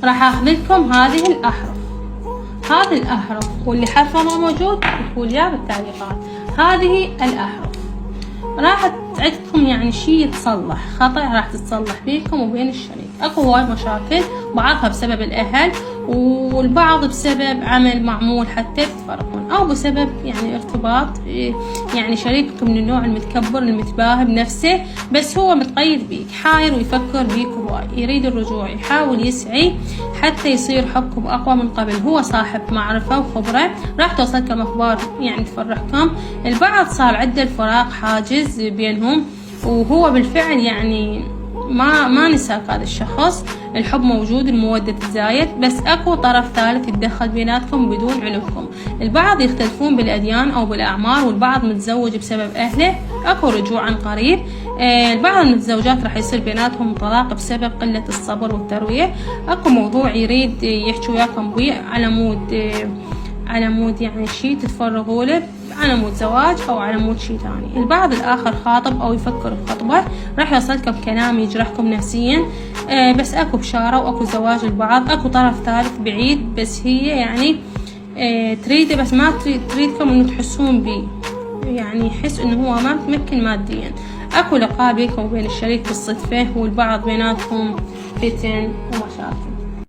راح اخذ لكم هذه الاحرف، هذه الاحرف، واللي حرفه ما موجود اكتبوا لي بالتعليقات. هذه الاحرف راح عندكم يعني شيء يتصلح، خطأ راح تتصلح بينكم وبين الشريك. اكو هواي مشاكل، بعضها بسبب الاهل والبعض بسبب عمل معمول حتى تتفرقون، او بسبب يعني ارتباط، يعني شريككم من النوع المتكبر المتباهي بنفسه، بس هو متقيد بيك، حاير ويفكر بيك هواي، يريد الرجوع، يحاول يسعي حتى يصير حبكم اقوى من قبل. هو صاحب معرفة وخبرة، راح توصلكم اخبار يعني تفرحكم. البعض صار عنده الفراق حاجز بينهم، وهو بالفعل يعني ما نساك هذا الشخص، الحب موجود، المودة تزايد، بس اكو طرف ثالث يتدخل بيناتكم بدون علمكم. البعض يختلفون بالاديان او بالاعمار، والبعض متزوج بسبب اهله، اكو رجوع عن قريب. البعض المتزوجات راح يصير بيناتهم طلاق بسبب قلة الصبر والتروية. اكو موضوع يريد يحكي وياكم بيه على مود يعني شي تتفرغوا له، على مود زواج او على مود شي ثاني. البعض الاخر خاطب او يفكر بخطبه، راح يوصلكم كلام يجرحكم نفسيا، بس اكو بشاره واكو زواج البعض. اكو طرف ثالث بعيد، بس هي يعني تريده، بس ما تريدكم انه تحسون بيه، يعني يحس انه هو ما متمكن ماديا. اكو لقاء بينكم وبين الشريك بالصدفه، والبعض بيناتهم فتن ومشاكل.